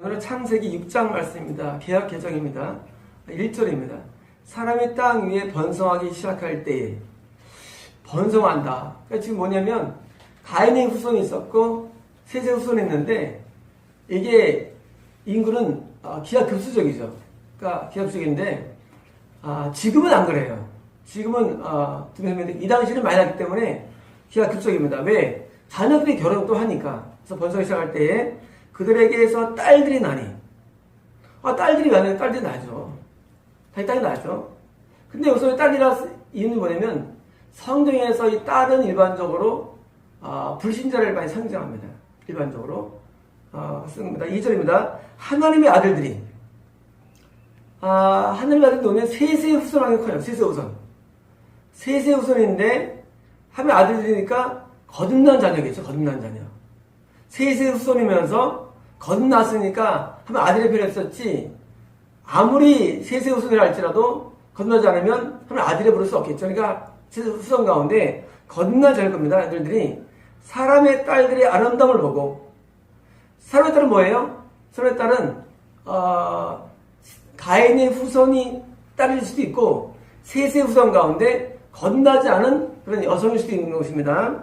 오늘은 창세기 6장 말씀입니다. 개역 개정입니다. 1절입니다. 사람이 땅 위에 번성하기 시작할 때에 번성한다. 그러니까 지금 뭐냐면 가인의 후손이 있었고 셋의 후손이 있는데 이게 인구는 기하급수적이죠. 그러니까 기하급수적인데 지금은 안 그래요. 지금은 이 당시는 많이 났기 때문에 기하급수적입니다. 왜? 자녀들이 결혼도 하니까. 그래서 번성하기 시작할 때에 그들에게서 딸들이 나니. 딸들이 나면 딸들이 나죠. 다시 딸이 나죠. 근데 여기서 딸이라 이유는 뭐냐면 성경에서 이 딸은 일반적으로 불신자를 많이 상징합니다. 일반적으로 씁니다. 2절입니다. 하나님의 아들들이 하나님의 아들들이 오면 셋의 후손하기 커요. 셋의 후손. 셋의 후손인데 하나님의 아들들이니까 거듭난 자녀겠죠. 거듭난 자녀. 셋의 후손이면서 거듭났으니까 하면 아들의 필요 없었지. 아무리 셋의 후손이라 할지라도 거듭나지 않으면 하면 아들을 부를 수 없겠죠. 그러니까 셋의 후손 가운데 거듭난 자일 겁니다. 아들들이 사람의 딸들의 아름다움을 보고. 사람의 딸은 뭐예요? 사람의 딸은 가인의 후손이 딸일 수도 있고 셋의 후손 가운데 거듭나지 않은 그런 여성일 수도 있는 것입니다.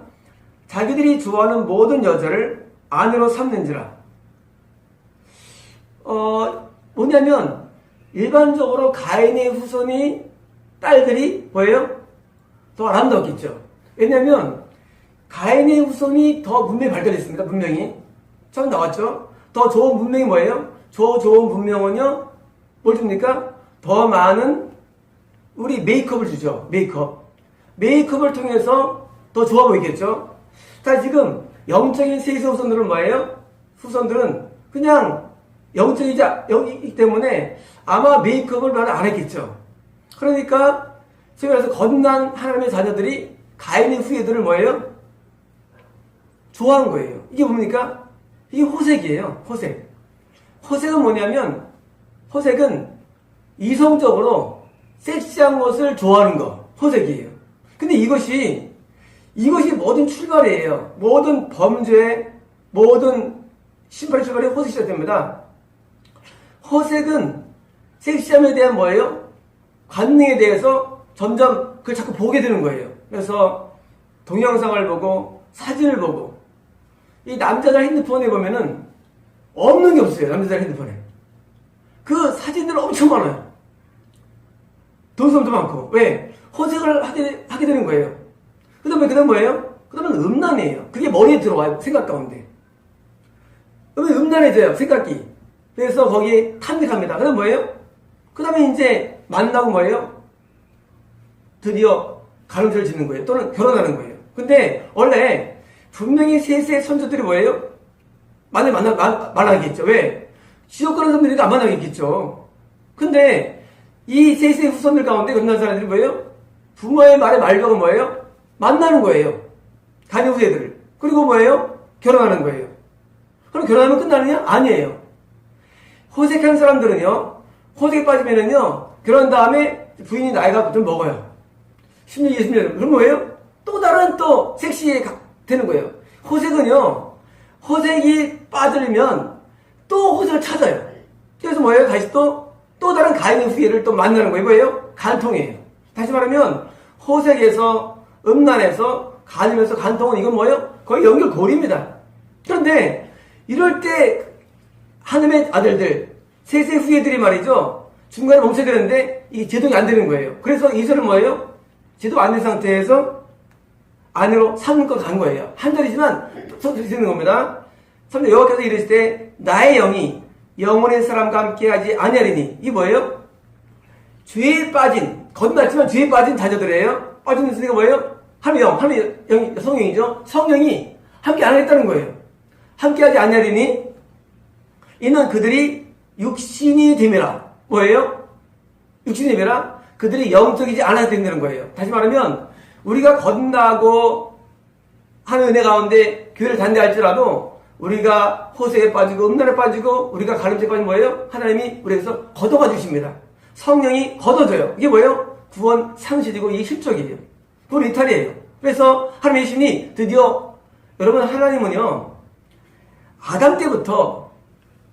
자기들이 좋아하는 모든 여자를 아내로 삼는지라. 뭐냐면 일반적으로 가인의 후손이 딸들이 뭐예요? 더 아름다웠겠죠. 왜냐하면 가인의 후손이 더 문명이 발달했습니다. 문명이 처음 나왔죠. 더 좋은 문명이 뭐예요? 좋은 문명은요 뭘 줍니까? 더 많은 우리 메이크업을 주죠. 메이크업을 통해서 더 좋아 보이겠죠. 자, 지금 영적인 셋의 후손들은 뭐예요? 후손들은 그냥 영적이기 때문에 아마 메이크업을 많이 안 했겠죠. 그러니까 지금 그래서 거듭난 하나님의 자녀들이 가인의 후예들을 뭐예요? 좋아하는 거예요. 이게 뭡니까? 이게 호색이에요. 호색은 뭐냐면 호색은 이성적으로 섹시한 것을 좋아하는 거. 호색이에요. 근데 이것이 모든 출발이에요. 모든 범죄, 모든 심판의 출발이 호색이 시작됩니다. 호색은 섹시함에 대한 뭐예요? 관능에 대해서 점점 그걸 자꾸 보게 되는 거예요. 그래서 동영상을 보고 사진을 보고 이 남자들 핸드폰에 보면은 없는 게 없어요. 남자들 핸드폰에. 그 사진들 엄청 많아요. 돈성도 많고. 왜? 호색을 하게 되는 거예요. 그 다음 뭐예요? 그 다음은 음란이에요. 그게 머리에 들어와요. 생각 가운데. 그러면 음란해져요. 생각이. 그래서 거기에 탐닉합니다. 그 다음 뭐예요? 그 다음에 이제 만나고 뭐예요? 드디어 가정을 짓는 거예요. 또는 결혼하는 거예요. 근데 원래 분명히 셋의 선조들이 뭐예요? 만나겠죠. 왜? 지옥 가는 사람들이니까 안 만나겠죠. 근데 이 셋의 후손들 가운데 끝난 사람들이 뭐예요? 부모의 말에 말려고 뭐예요? 만나는 거예요. 가녀 후예들을. 그리고 뭐예요? 결혼하는 거예요. 그럼 결혼하면 끝나느냐? 아니에요. 호색한 사람들은요, 호색에 빠지면은요, 결혼한 다음에 부인이 나이가 좀 먹어요. 10년, 20년. 그럼 뭐예요? 또 다른 섹시에 되는 거예요. 호색이 빠지면 또 호색을 찾아요. 그래서 뭐예요? 다시 또 다른 가인의 후예를 또 만나는 거예요. 뭐예요? 간통이에요. 다시 말하면, 호색에서, 음란에서, 간이면서 간통은 이건 뭐예요? 거의 연결고리입니다. 그런데, 이럴 때, 하나님의 아들들, 셋의 후예들이 말이죠. 중간에 멈춰야 되는데, 이게 제동이 안 되는 거예요. 그래서 이절은 뭐예요? 제동 안 된 상태에서 안으로 삼고 간 거예요. 한 절이지만, 되는 겁니다. 3절 여호와께서 이르실 때, 나의 영이 영원의 사람과 함께 하지 아니하리니. 이게 뭐예요? 죄에 빠진, 거듭났지만 죄에 빠진 자녀들이에요. 빠진 있으니까 뭐예요? 하나님의 영이, 성령이죠. 성령이 함께 안 하겠다는 거예요. 함께 하지 아니하리니, 이는 그들이 육신이 됨이라. 뭐예요? 육신이 됨이라? 그들이 영적이지 않아야 된다는 거예요. 다시 말하면, 우리가 거듭나고 하는 은혜 가운데 교회를 다닌다 할지라도, 우리가 호색에 빠지고 음란에 빠지고 우리가 가늠죄에 빠진 뭐예요? 하나님이 우리에게서 걷어가 주십니다. 성령이 걷어줘요. 이게 뭐예요? 구원 상실이고 이게 실적이에요. 그건 이탈이에요. 그래서 하나님의 신이 드디어 여러분 하나님은요 아담 때부터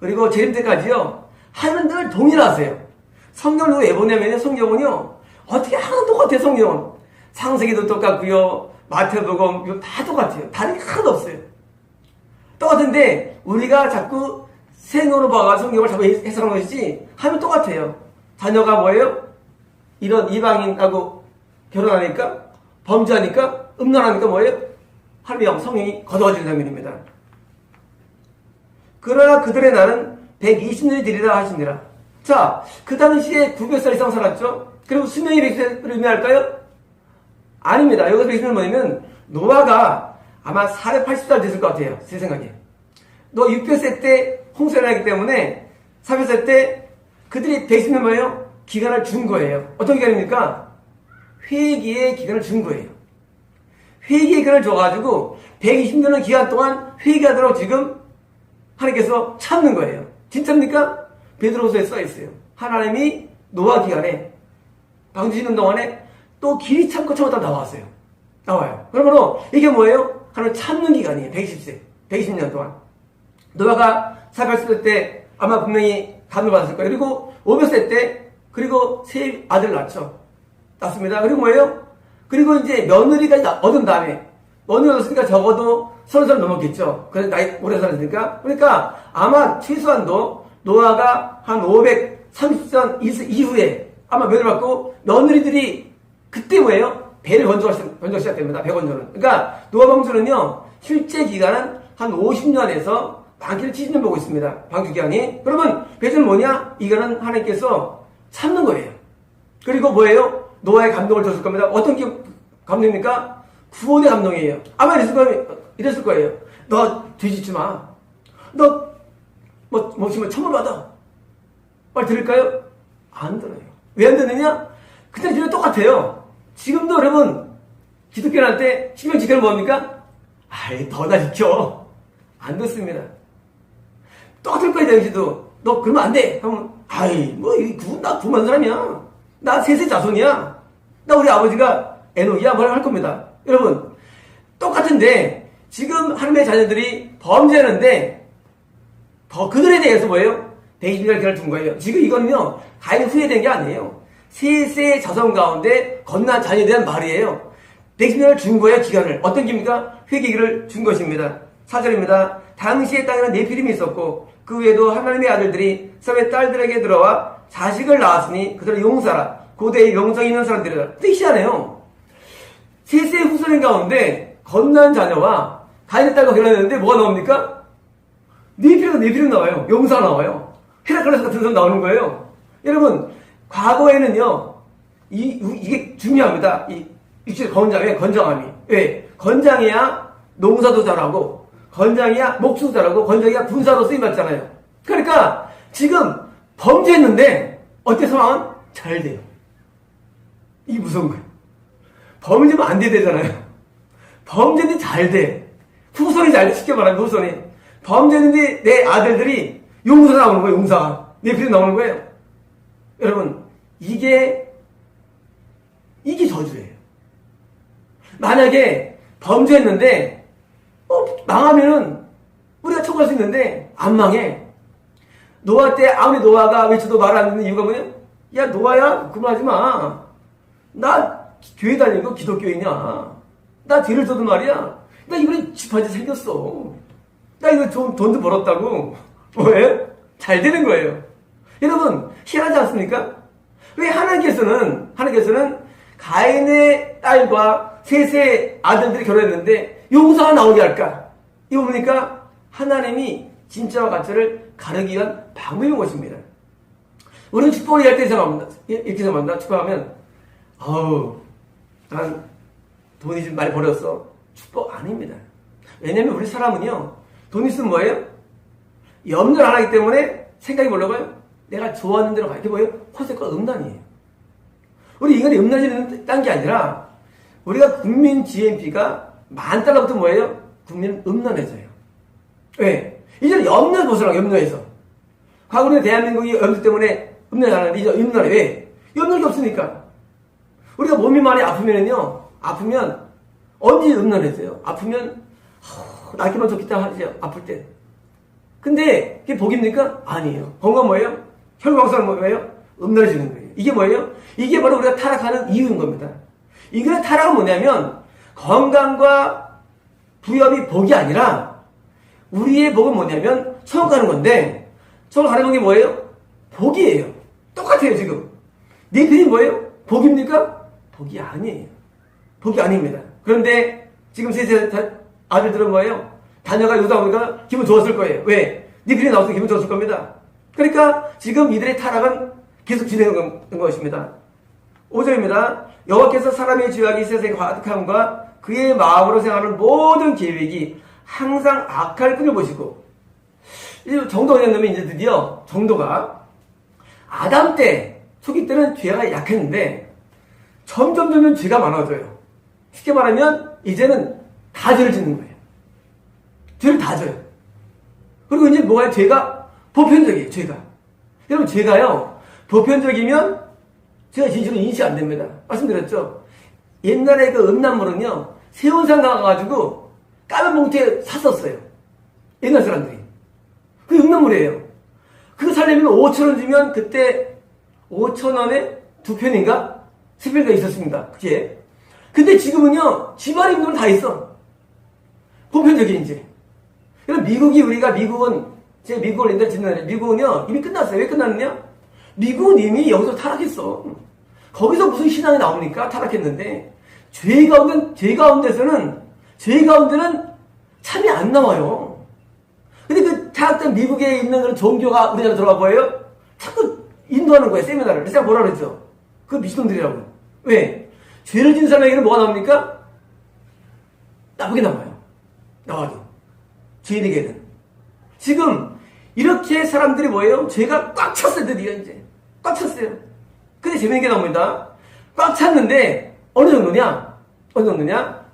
그리고 재림 때까지요. 하나님은 늘 동일하세요. 성경을 왜 보냐면 성경은요. 어떻게 하나도 똑같아요. 성경은. 창세기도 똑같고요. 마태복음 다 똑같아요. 다른 게 하나도 없어요. 똑같은데 우리가 자꾸 생으로 봐가 성경을 자꾸 해석하는 것이지 하면 똑같아요. 자녀가 뭐예요? 이런 이방인하고 결혼하니까 범죄하니까 음란하니까 뭐예요? 하나님의 성령이 거두어지는 장면입니다. 그러나 그들의 날은 120년이 되리라 하시니라. 자, 그 당시에 900살 이상 살았죠? 그리고 수명이 100세를 의미할까요? 아닙니다. 여기서 120년은 뭐냐면 노아가 아마 480살 됐을 것 같아요. 제 생각에. 너 600세 때 홍수를 하기 때문에 400세 때 그들이 120년 뭐예요? 기간을 준 거예요. 어떤 기간입니까? 회개의 기간을 준 거예요. 회개의 기간을 줘가지고 120년의 기간 동안 회개하도록 지금 하나님께서 참는 거예요. 진짜입니까? 베드로후서에 써있어요. 하나님이 노아 기간에 방주 짓는 동안에 또 길이 참고 참았다 나왔어요. 나와요. 그러므로 이게 뭐예요? 하나님 참는 기간이에요. 120세. 120년 동안. 노아가 400세 때 아마 분명히 감을 받았을 거예요. 그리고 500세 때 그리고 세 아들 낳습니다. 그리고 뭐예요? 그리고 이제 며느리까지 얻은 다음에 며느리 얻었으니까 적어도 30살 넘었겠죠. 그래서 나이 오래 살았으니까. 그러니까 아마 최소한도 노아가 한 530년 이후에 아마 며느리 받고 며느리들이 그때 뭐예요? 배를 건조하기 시작됩니다. 100원조는. 그러니까 노아 방주는요. 실제 기간은 한 50년에서 많게는 70년 보고 있습니다. 방주 기간이. 그러면 배주는 뭐냐? 이거는 하나님께서 참는 거예요. 그리고 뭐예요? 노아의 감동을 줬을 겁니다. 어떤 감동입니까? 구원의 감동이에요. 아마 이랬을 거예요. 너 뒤집지 마. 너 지금 천벌 받아. 말 들을까요? 안 들어요. 왜 안 듣느냐? 그때 들으면 똑같아요. 지금도 여러분 기독교한테 신명 지켜는 뭡니까? 아이 더 나 지켜. 안 듣습니다. 똑같을 거예요. 당신도. 너 그러면 안 돼. 하면 아이 나 구만 사람이야. 나 셋의 자손이야. 나 우리 아버지가 에노이야. 뭘 할 겁니다. 여러분 똑같은데 지금 하나님의 자녀들이 범죄하는데 그들에 대해서 뭐예요? 120년을 기간을 둔 거예요. 지금 이거는요 가인 후회된 게 아니에요. 셋의 자손 가운데 건난 자녀에 대한 말이에요. 120년을 준 거예요. 기간을. 어떤 기입니까? 회개기를 준 것입니다. 4절입니다. 당시의 땅에는 네피림이 있었고 그 외에도 하나님의 아들들이 섬의 딸들에게 들어와 자식을 낳았으니 그들을 용사라. 고대의 명성이 있는 사람들이라. 희한해요. 셋의 후손인 가운데 건난 자녀와 가인의 딸과 결혼했는데 뭐가 나옵니까? 네피림 나와요. 용사가 나와요. 헤라클레스 같은 사람 나오는 거예요. 여러분 과거에는요 이게 중요합니다. 이 육체 건장함이. 왜? 건장해야 농사도 잘하고 건장해야 목수도 잘하고 건장해야 군사로 쓰임받잖아요. 그러니까 지금 범죄했는데 어때 상황은? 잘 돼요. 이게 무서운 거예요. 범죄면 안 돼 되잖아요. 범죄는 잘 돼. 후손이 잘 돼. 쉽게 말하면 후손이. 범죄했는데 내 아들들이 용사 나오는 거예요. 용사가. 내 필이 나오는 거예요. 여러분 이게 저주예요. 만약에 범죄했는데 망하면은 우리가 처벌할 수 있는데 안 망해. 노아 때 아무리 노아가 외쳐도 말 안 듣는 이유가 뭐냐? 야 노아야 그만하지 마. 나 교회 다니고 기독교인이야. 나 뒤를 져도 말이야. 나 이번에 집 한 채 생겼어. 나 이거 좀 돈도 벌었다고. 왜? 잘 되는 거예요. 여러분 희한하지 않습니까? 왜 하나님께서는 가인의 딸과 셋의 아들들이 결혼했는데 용사가 나오게 할까? 이거 보니까 하나님이 진짜와 가짜를 가르기 위한 방법인 것입니다. 우리는 축복을 이해할 때 이렇게 생각합니다. 축복하면 난 돈이 좀 많이 벌었어. 축복 아닙니다. 왜냐면 우리 사람은요 돈 있으면 뭐예요? 염려를 안 하기 때문에 생각이 뭘로 가요? 내가 좋아하는 대로 가. 이게 뭐예요? 호색과 음란이에요. 우리 인간이 음란이 딴 게 아니라 우리가 국민 GNP가 $10,000부터 뭐예요? 국민은 음란해져요. 왜? 이제는 염려 벗어나고 염려해서. 과거는 대한민국이 염려 때문에 음란이 안 하는데 이제 음란해. 왜? 염려가 없으니까. 우리가 몸이 많이 아프면 언제 음란해져요? 아프면 낳기만 좋겠다 하죠. 아플 때. 근데 그게 복입니까? 아니에요. 건강 뭐예요? 혈관성은 뭐예요? 음란해지는 거예요. 이게 뭐예요? 이게 바로 우리가 타락하는 이유인 겁니다. 인간의 타락은 뭐냐면 건강과 부여이 복이 아니라 우리의 복은 뭐냐면 천국 가는 건데 천국 가는 게 뭐예요? 복이에요. 똑같아요 지금. 네 편이 뭐예요? 복입니까? 복이 아니에요. 복이 아닙니다. 그런데 지금 세 아들들은 뭐예요? 자녀가 요다 보니까 기분 좋았을 거예요. 왜? 네 편이 나와서 기분 좋았을 겁니다. 그러니까 지금 이들의 타락은 계속 진행하는 것입니다. 5절입니다. 여호와께서 사람의 죄악이 세상에 가득함과 그의 마음으로 생각하는 모든 계획이 항상 악할 뿐을 보시고 정도가 되면 이제 드디어 정도가 아담 때 초기 때는 죄가 약했는데 점점 죄가 많아져요. 쉽게 말하면 이제는 다 죄를 짓는 거예요. 죄를 다 져요. 그리고 이제 뭐가 죄가 보편적이에요. 죄가 여러분 죄가요 보편적이면 제가 진실로 인식 안 됩니다. 말씀드렸죠. 옛날에 그 음란물은요 세운상 가가지고 까만 봉투에 샀었어요. 옛날 사람들이. 그게 음란물이에요. 그거 살려면 5,000원 주면 그때 5,000원에 2편인가? 3편인가 있었습니다. 그게. 근데 지금은요 집안 임금은 다 있어. 보편적인 이제. 그럼 미국은 제가 미국을 옛날에 짓는 미국은요 이미 끝났어요. 왜 끝났느냐? 미국은 이미 여기서 타락했어. 거기서 무슨 신앙이 나옵니까? 타락했는데 죄 가운데는 참이 안 나와요. 근데 그 타락된 미국에 있는 그런 종교가 우리나라 들어가 보여요? 자꾸 인도하는 거예요. 세미나를. 제가 뭐라 그랬죠? 그 미친놈들이라고. 왜? 죄를 지은 사람에게는 뭐가 나옵니까? 나쁘게 나와요. 나와도. 죄인에게는. 지금 이렇게 사람들이 뭐예요? 죄가 꽉 찼어요. 드디어 이제. 꽉 찼어요. 근데 재밌는 게 나옵니다. 꽉 찼는데 어느 정도냐?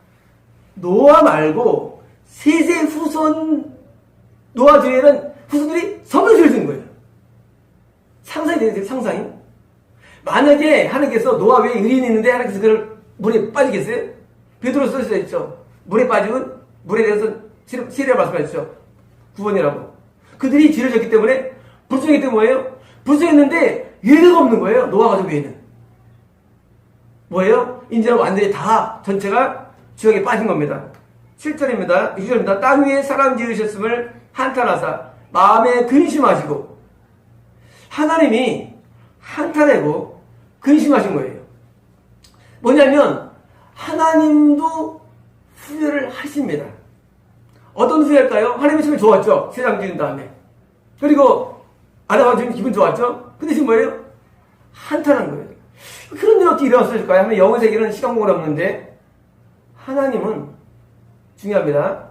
노아 말고 세세 후손 노아 뒤에는 후손들이 성경을 쓴 거예요. 상상이 되세요? 상상이? 만약에 하나님께서 노아 외에 의인이 있는데 하나님께서 그를 물에 빠지겠어요? 베드로 써져 있죠. 물에 빠지면 물에 대해서 시리아 말씀하셨죠. 구원이라고. 그들이 죄를 졌기 때문에 불쌍했기 때문에 뭐예요? 불쌍했는데 예외가 없는 거예요. 노아 가족 외에는. 뭐예요? 이제는 완전히 다 전체가 지옥에 빠진 겁니다. 7절입니다. 6절입니다. 땅 위에 사람 지으셨음을 한탄하사 마음에 근심하시고 하나님이 한탄하고 근심하신 거예요. 뭐냐면 하나님도 후회를 하십니다. 어떤 후회할까요? 하나님이 처음에 좋았죠. 세상 지은 다음에. 그리고 아담하고 지금 기분 좋았죠. 근데 지금 뭐예요? 한탄한 거예요. 그런 일이 어떻게 일어났을까요? 하면 영어 세계는 시간 공간 없는데 하나님은 중요합니다.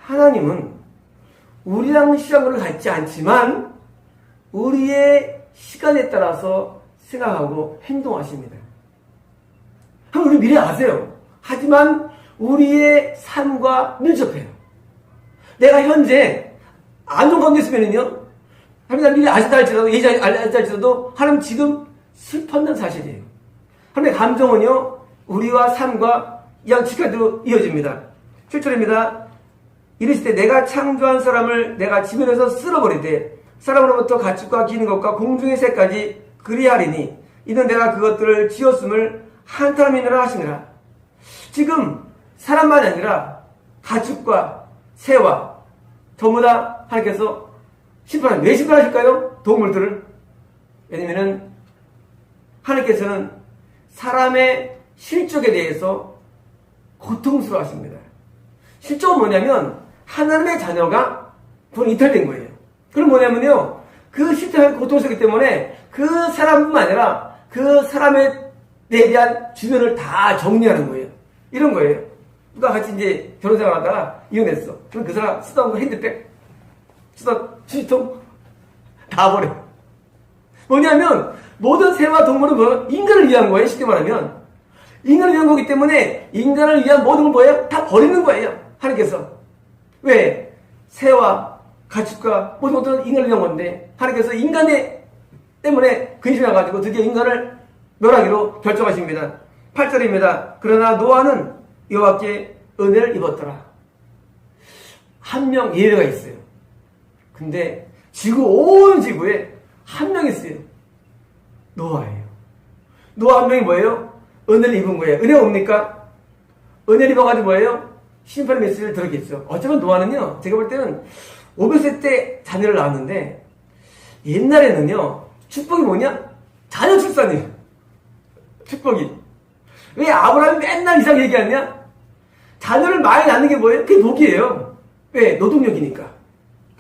하나님은 우리랑 시간을 갖지 않지만 우리의 시간에 따라서 생각하고 행동하십니다. 우리 미래 아세요. 하지만 우리의 삶과 밀접해요. 내가 현재 안정 가운데 있으면요. 하나님 미래 아시다 할지라도 예전 알다 할지라도 하나님 지금 슬펐는 사실이에요. 하나님의 감정은요. 우리와 삶과 양측에도 이어집니다. 7절입니다. 이르시되 내가 창조한 사람을 내가 지면에서 쓸어버리되 사람으로부터 가축과 기는 것과 공중의 새까지 그리하리니 이는 내가 그것들을 지었음을 한탄함이니라 하시니라. 지금 사람만이 아니라 가축과 새와 전부 다 하나님께서 심판합니다. 왜 심판하실까요? 동물들을. 왜냐면은 하나님께서는 사람의 실족에 대해서 고통스러워하십니다. 실족은 뭐냐면 하나님의 자녀가 그건 이탈된 거예요. 그럼 뭐냐면요. 그 실족이 고통스럽기 때문에 그 사람뿐만 아니라 그 사람에 대한 주변을 다 정리하는 거예요. 이런 거예요. 누가 같이 이제 결혼 생활하다가 이혼했어. 그럼 그 사람 쓰던 거 핸드백, 쓰던 휴지통 다 버려. 뭐냐면 모든 새와 동물은 뭐예요? 인간을 위한 거예요. 쉽게 말하면 인간을 위한 거기 때문에 인간을 위한 모든 건 뭐예요? 다 버리는 거예요. 하나님께서. 왜? 새와 가축과 모든 것들은 인간을 위한 건데 하나님께서 인간의 때문에 근심해 가지고 드디어 인간을 멸하기로 결정하십니다. 8절입니다. 그러나 노아는 여호와께 은혜를 입었더라. 한 명 예외가 있어요. 근데 지구 온 지구에 한 명 있어요. 노아예요. 노아 한 명이 뭐예요? 은혜를 입은 거예요. 은혜가 뭡니까? 은혜를 입어가지고 뭐예요? 심판의 메시지를 들었겠죠. 어쩌면 노아는요, 제가 볼 때는 500세 때 자녀를 낳았는데, 옛날에는요, 축복이 뭐냐? 자녀 출산이에요. 축복이. 왜 아브라함이 맨날 이상 얘기하냐? 자녀를 많이 낳는 게 뭐예요? 그게 복이에요. 왜? 노동력이니까.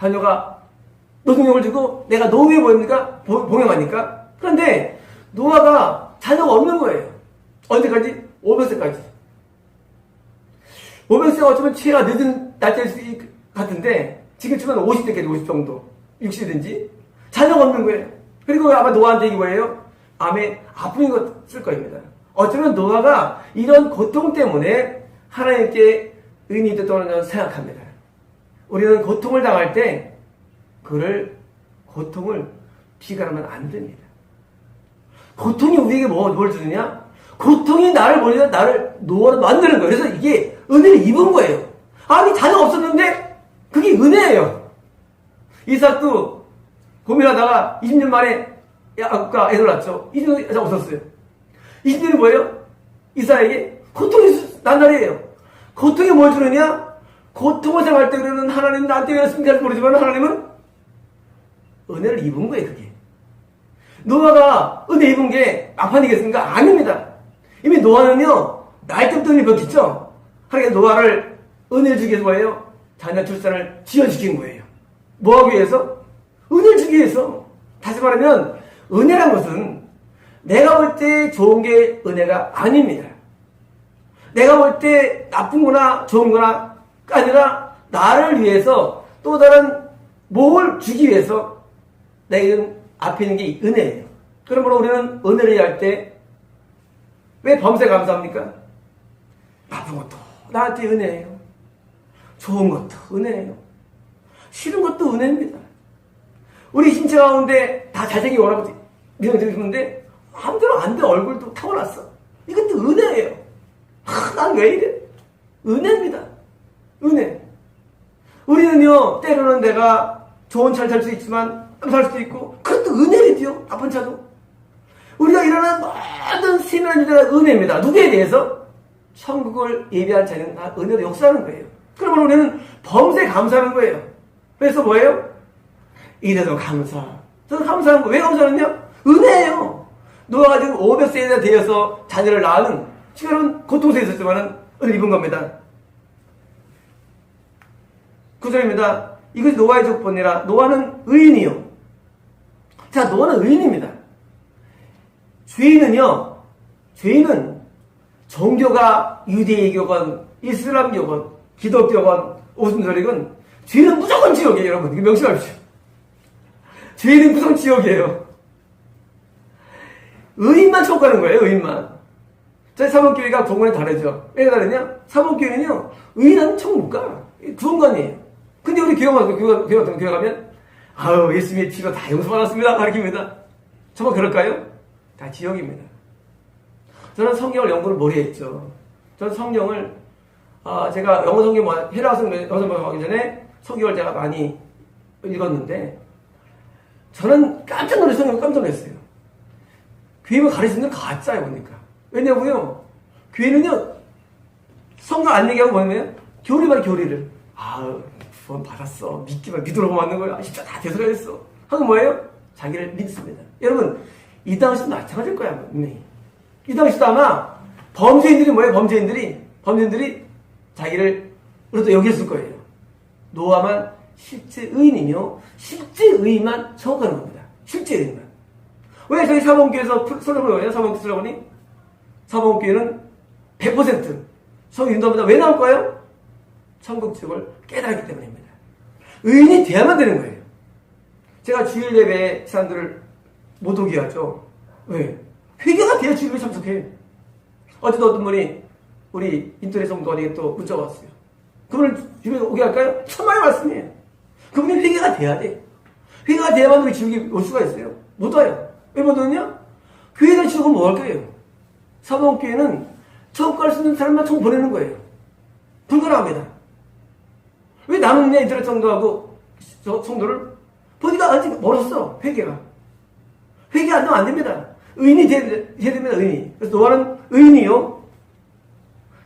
자녀가 노동력을 주고 내가 노후에 뭐입니까? 봉양하니까. 그런데 노아가 자녀가 없는 거예요. 언제까지? 500세까지. 500세가 어쩌면 최가 늦은 날짜일 수 같은데 지금 치면 50세까지 50 정도. 60이든지. 자녀가 없는 거예요. 그리고 아마 노아한테 이게 뭐예요? 암에 아픈 거 쓸 겁니다. 어쩌면 노아가 이런 고통 때문에 하나님께 의인이 됐다고 저는 생각합니다. 우리는 고통을 당할 때 그를 고통을 비관하면 안 됩니다. 고통이 우리에게 뭘 주느냐? 고통이 나를 노아로 만드는 거예요. 그래서 이게 은혜를 입은 거예요. 아니 자녀가 없었는데 그게 은혜예요. 이삭도 고민하다가 20년 만에 야곱과 애를 낳죠. 20년 없었어요. 20년이 뭐예요? 이삭에게 고통이 난날이에요. 고통이 뭘 주느냐? 고통을 생각할 때 그러는 하나님 나한테 왜 승리할지 모르지만 하나님은 은혜를 입은 거예요. 그게 노아가 은혜 입은 게 막판이겠습니까? 아닙니다. 이미 노아는요 나이 때부터 은혜 입었겠죠. 하나님 노아를 은혜를 주기 위해서 뭐예요? 자녀 출산을 지연시킨 거예요. 뭐하기 위해서? 은혜를 주기 위해서. 다시 말하면 은혜란 것은 내가 볼 때 좋은 게 은혜가 아닙니다. 내가 볼 때 나쁜 거나 좋은 거나 아니라 나를 위해서 또 다른 뭘 주기 위해서 내가 앞에 있는 게 은혜예요. 그러므로 우리는 은혜를 이해할 때 왜 범사에 감사합니까? 나쁜 것도 나한테 은혜예요. 좋은 것도 은혜예요. 싫은 것도 은혜입니다. 우리 신체 가운데 다 잘생기고 오라고 믿어주는데 마음대로 안 돼. 얼굴도 타고났어. 이것도 은혜예요. 난 왜 이래? 은혜입니다. 은혜. 우리는요 때로는 내가 좋은 차를 탈 수 있지만 살 수도 있고 그것도 은혜이지요. 나쁜 차도. 우리가 일어나는 모든 세밀한 일들은 은혜입니다. 누구에 대해서? 천국을 예비한 자는 다 은혜로 역사하는 거예요. 그러면 우리는 범사에 감사하는 거예요. 그래서 뭐예요? 이래도 감사. 저는 감사한 거. 왜 감사하느냐? 은혜예요. 노아가 지금 500세에 되어서 자녀를 낳은 시간은 고통스에 있었지만 은혜 입은 겁니다. 9절입니다. 이것이 노아의 족보니라. 노아는 의인이요. 자, 노아는 의인입니다. 죄인은 종교가 유대교건, 이슬람교건, 기독교건, 오순절이건 죄는 무조건 지옥이에요, 여러분. 이거 명심하십시오. 죄는 무조건 지옥이에요. 의인만 천국 가는 거예요, 의인만. 저희 사목교회가 공원에 다르죠. 왜 다르냐? 사목교회는요, 의인은 천국 못 가. 구원관이에요. 근데 우리 교회 가면, 아유, 예수님의 피로 다 용서받았습니다. 가르칩니다. 정말 그럴까요? 다 지옥입니다. 저는 성경을 연구를 머리에 했죠. 저는 성경을, 제가 영어 성경, 헬라어 성경, 영어 성경 하기 전에 성경을 제가 많이 읽었는데, 저는 깜짝 놀랐어요. 성경을 깜짝 놀랐어요. 교회만 가르치는 건 가짜예요, 보니까. 왜냐고요? 교회는요, 성경 안 얘기하고 뭐냐면, 교리만 교리를. 구원 받았어. 믿으라고 만든 거야. 진짜 다 대설하겠어. 하는 뭐예요? 자기를 믿습니다. 여러분, 이 당시도 마찬가지일 거야, 분명히. 이 당시도 아마 범죄인들이 뭐예요? 범죄인들이 자기를 그래도 여겼을 거예요. 노아만 실제 의인이며 실제 의인만 정확하는 겁니다. 실제 의인만. 왜 저희 사범교회에서 설교를 뭐예요? 사범교회는 100% 성경 인도합니다. 왜 나올 거예요? 천국 지옥을 깨달았기 때문입니다. 의인이 돼야만 되는 거예요. 제가 주일 예배에 사람들을 못 오게 하죠. 왜? 회개가 돼야 주일에 참석해. 어제도 어떤 분이 우리 인터넷 성도한테 또 문자가 왔어요. 그분을 주일에 오게 할까요? 천만의 말씀이에요. 그분이 회개가 돼야 돼. 회개가 돼야만 우리 지옥에 올 수가 있어요. 못 와요. 왜 못 오냐? 교회가 지옥은 뭐 할 거예요? 사범교회는 천국 갈 수 있는 사람만 천국 보내는 거예요. 불가능합니다. 왜 나는 인터넷 성도하고 성도를 보니까 아직 멀었어. 회개가. 회개 안 되면 안 됩니다. 의인이 돼야 됩니다. 의인이. 그래서 노아는 의인이요.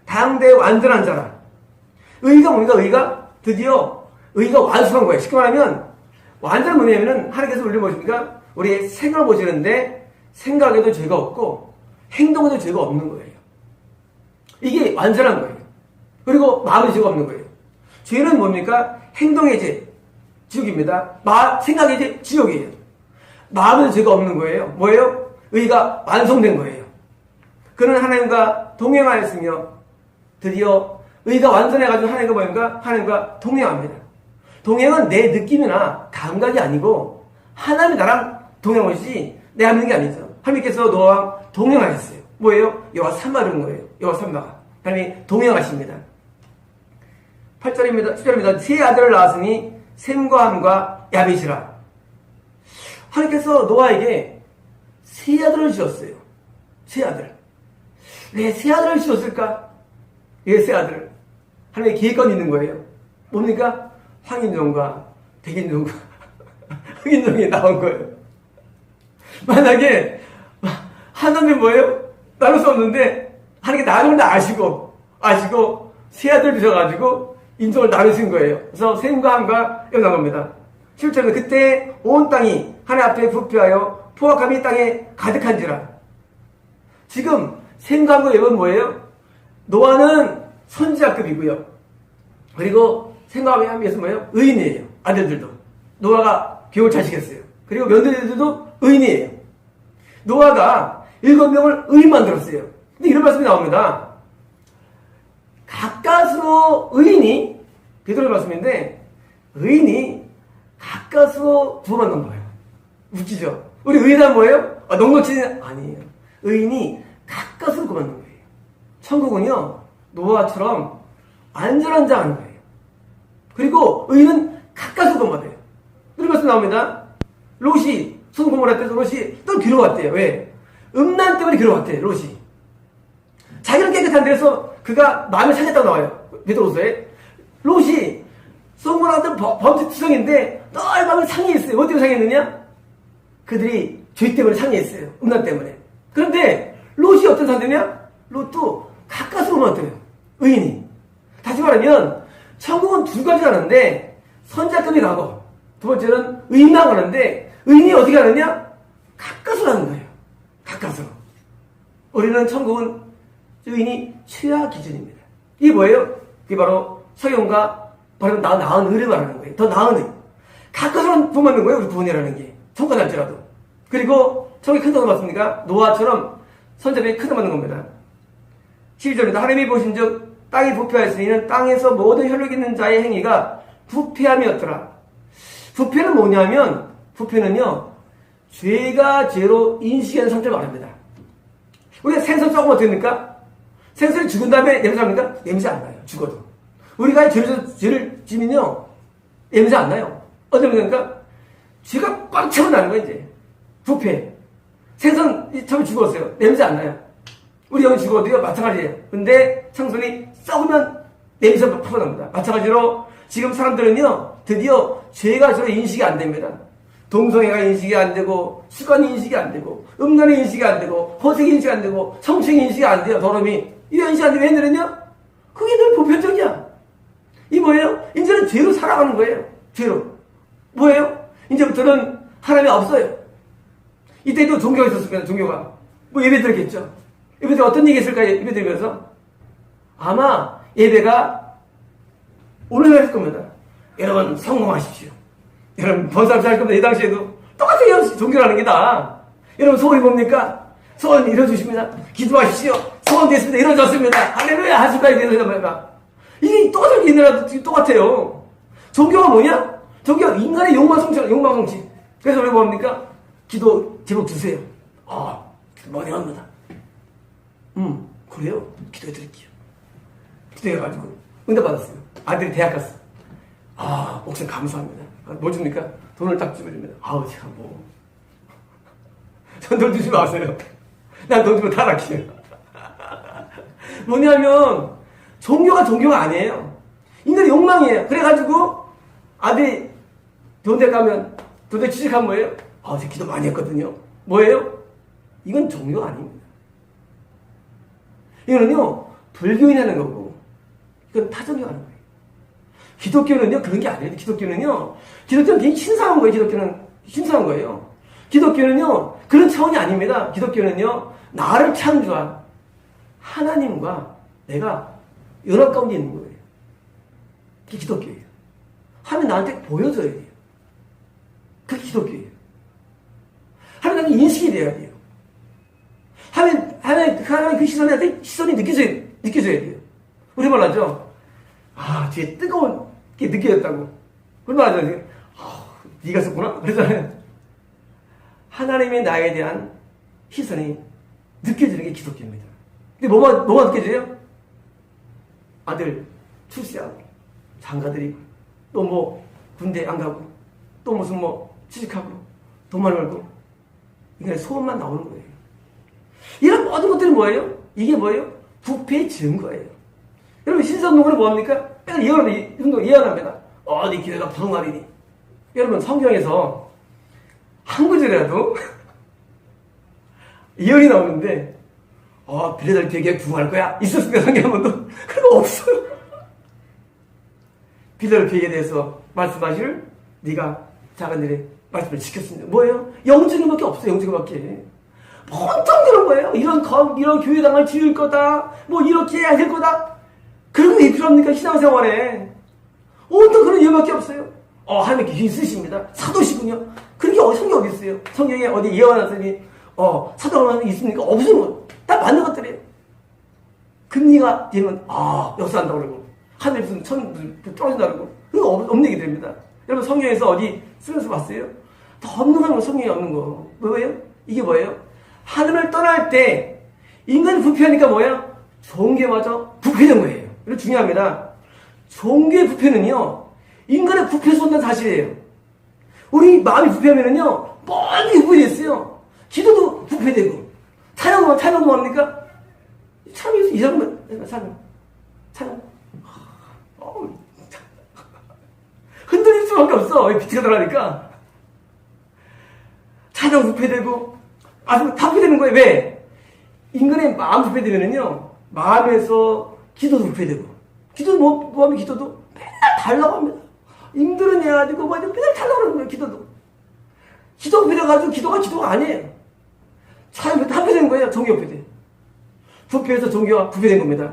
당대 완전한 자라. 의가 뭡니까? 의가 드디어 의가 완수한 거예요. 쉽게 말하면 완전한 뭐냐면은 하나님께서 우리를 보십니까? 우리의 생각을 보시는데 생각에도 죄가 없고 행동에도 죄가 없는 거예요. 이게 완전한 거예요. 그리고 마음에 죄가 없는 거예요. 죄는 뭡니까? 행동의 죄, 지옥입니다. 생각의 죄, 지옥이에요. 마음에 죄가 없는 거예요. 뭐예요? 의가 완성된 거예요. 그는 하나님과 동행하였으며 드디어 의가 완전해가지고 하나님과 뭐입니까? 하나님과 동행합니다. 동행은 내 느낌이나 감각이 아니고 하나님이 나랑 동행하시지 내가 믿는 게 아니죠. 하나님께서 노아와 동행하셨어요. 뭐예요? 여호와 삼마를 온 거예요. 여호와 삼마가. 하나님이 동행하십니다. 8절입니다. 10절입니다. 세 아들을 낳았으니 셈과 함과 야벳이라. 하나님께서 노아에게 세 아들을 주셨어요. 세 아들. 왜 세 아들을 주셨을까? 왜 세 아들을? 하나님의 계획관이 있는 거예요. 뭡니까? 황인종과 백인종과 흑인종이 나온 거예요. 만약에 하나님이 뭐예요? 나눌 수 없는데 하나님께 나누는 걸 아시고 세 아들 주셔가지고 인종을 나누신 거예요. 그래서 셈과 함과 나온 겁니다. 7절은 그때 온 땅이 하나님 앞에 부패하여 포악함이 땅에 가득한지라. 지금 셈과 함과 야벳은 뭐예요? 노아는 선지자급이고요. 그리고 셈과 함과 야벳은 뭐예요? 의인이에요. 아들들도. 노아가 교육을 잘 시켰어요. 그리고 며느리들도 의인이에요. 노아가 7명을 의인 만들었어요. 근데 이런 말씀이 나옵니다. 가까스로 의인이, 베드로의 말씀인데, 의인이 가까스로 구원받는 거예요. 웃기죠? 우리 의인은 뭐예요? 넉넉치는 아니에요. 의인이 가까스로 구원받는 거예요. 천국은요, 노아처럼 안전한 자 하는 거예요. 그리고 의인은 가까스로 구원받아요. 이런 말씀 나옵니다. 롯이, 소돔고모라 때도 롯이 또 괴로웠대요. 왜? 음란 때문에 괴로웠대요, 롯이. 자기는 깨끗한 데서 그가 마음을 찾았다고 나와요. 베드로서에. 롯이 소돔고모라 같은 범죄투성인데 늘 마음을 상해했어요. 뭐 때문에 상해했느냐? 그들이 죄 때문에 상해했어요. 음란 때문에. 그런데 롯이 어떤 사람이냐? 롯도 가까스로 만들어요. 의인이. 다시 말하면 천국은 두 가지 가는데 선자급이 가고 두 번째는 의인만 가는데 의인이 어떻게 가느냐? 가까스로 하는 거예요. 가까스로. 우리는 천국은 의인이 최하 기준입니다. 이게 뭐예요? 이게 바로 서경과 바로 나은 의를 말하는 거예요. 더 나은 의. 가까스로 구원받는 거예요. 우리 구원이라는 게. 천국 갈지라도. 그리고 천국이 큰 돈을 받습니까? 노아처럼 선자들이 큰 돈을 받는 겁니다. 12절입니다. 하나님이 보신즉 땅이 부패하였으니 이는 땅에서 모든 혈육 있는 자의 행위가 부패함이었더라. 부패는 뭐냐면 부패는요 죄가 죄로 인식하는 상태를 말합니다. 우리가 생선 썩으면 어떻게 됩니까? 생선이 죽은 다음에 냄새 납니까? 냄새 안 나요. 죽어도. 우리가 죄를 지면요 냄새 안 나요. 어떤 겁니까? 죄가 꽉 차고 나는 거예요. 이제 부패. 생선 처음에 죽었어요. 냄새 안 나요. 우리 영이 죽어도요 마찬가지예요. 근데 생선이 썩으면 냄새가 퍼져납니다. 마찬가지로 지금 사람들은요 드디어 죄가 저로 인식이 안 됩니다. 동성애가 인식이 안 되고 습관이 인식이 안 되고 음란이 인식이 안 되고 허색이 인식이 안 되고 성추행이 인식이 안 돼요. 더러움이. 이거 인식이 안 되면 왜 그러냐? 그게 늘 보편적이야. 이 뭐예요? 이제는 죄로 살아가는 거예요. 죄로. 뭐예요? 이제부터는 하나님이 없어요. 이때도 종교가 있었습니다. 종교가. 뭐 예배 드렸겠죠. 예배 때 어떤 얘기 했을까요? 예배 드리면서 아마 예배가 오늘 할 겁니다. 여러분 성공하십시오. 여러분 번사합시오 할 겁니다. 이 당시에도 똑같아요. 종교라는 게 다. 여러분 소원이 뭡니까? 소원 이뤄주십니다. 기도하십시오. 소원 됐습니다. 이뤄졌습니다. 할렐루야 하실까요? 이래서 이게 똑같은 게 있느라도 똑같아요. 종교가 뭐냐? 종교가 인간의 욕망 성취. 그래서 우리 뭡니까? 기도 제목 주세요. 많이 합니다. 그래요? 기도해 드릴게요. 기도해가지고 응답받았어요. 아들이 대학 갔어. 목사님 감사합니다. 뭐 줍니까? 돈을 딱 주면 아우 참 뭐. 전 돈 주지 마세요. 난 돈 주면 타락해요. 뭐냐면 종교가 아니에요. 인간의 욕망이에요. 그래가지고 아들이 좋은 데 가면, 좋은 데 취직하면 뭐예요? 아, 저 기도 많이 했거든요. 뭐예요? 이건 종교가 아닙니다. 이거는요, 불교인이 하는 거고, 이건 타종이 하는 거예요. 기독교는요, 그런 게 아니에요. 기독교는 굉장히 신성한 거예요. 기독교는 신성한 거예요. 기독교는요, 그런 차원이 아닙니다. 기독교는요, 나를 창조한 하나님과 내가 연합 가운데 있는 거예요. 그게 기독교예요. 하나님 나한테 보여줘야 돼요. 그게 기독교예요. 하나님 나한테 인식이 돼야 돼요. 하나님 그 시선이 느껴져야 돼요. 우리 말 하죠? 아, 뒤에 뜨거운 게 느껴졌다고. 그런 말 하잖아요. 아, 네가 썼구나? 그러잖아요. 하나님의 나에 대한 시선이 느껴지는 게 기독교입니다. 근데 뭐가 느껴져요? 아들 출세하고, 장가들이고, 또 뭐, 군대 안 가고, 또 무슨 뭐, 취직하고, 돈만 벌고, 이게 소원만 나오는 거예요. 이런 모든 것들이 뭐예요? 이게 뭐예요? 부패의 증거예요. 여러분, 신선동으로 뭐합니까? 맨날 예언합니다. 네 기회가 부흥하리니. 여러분, 성경에서 한 구절이라도 예언이 나오는데, 빌라델피아에 부흥할 거야. 있었습니까? 성경 한 번도? 그런 거 없어요. 빌라델피아에 대해서 말씀하시를 네가 작은 일에 말씀을 지켰습니다. 뭐예요? 영적인밖에 없어요. 영적인밖에. 보통 그런 거예요. 이런 교회당을 지을 거다. 뭐 이렇게 해야 될 거다. 그런 게 왜 필요합니까? 신앙생활에. 어떤 그런 예밖에 없어요. 하나님께 힘 쓰십니다. 사도시군요. 그런 게 성경에 어디 있어요? 성경에 어디 예언하더니 사도가 있습니까? 없는 거. 다 맞는 것들이에요. 금리가 되면 역사한다고 그러고 하늘 무슨 천 떨어진다고 그러고 그거 없는 얘기 됩니다. 여러분 성경에서 어디 쓰면서 봤어요? 더 없는 거 성경에 없는 거. 뭐예요? 이게 뭐예요? 하늘을 떠날 때 인간이 부패하니까 뭐예요? 종교마저 부패된 거예요. 이거 중요합니다. 종교의 부패는요, 인간의 부패에서 온다는 사실이에요. 우리 마음이 부패하면은요, 뻔히 부패됐어요. 기도도 부패되고, 찬양도 뭡니까? 찬양이 이상한 찬양. 흔들릴 수밖에 없어. 왜 비트가 들어가니까. 찬양 부패되고, 다 부패되는 거예요. 왜? 인간의 마음 부패되면은요, 마음에서 기도도 부패되고, 기도도 뭐하면 기도도 맨날 달라고 합니다. 임들은 해야 되고, 맨날 달라고 하는 거예요, 기도도. 기도 부패돼가지고 기도가 아니에요. 찬양 부패되는 거예요, 종교 부패돼. 부패해서 종교가 부패된 겁니다.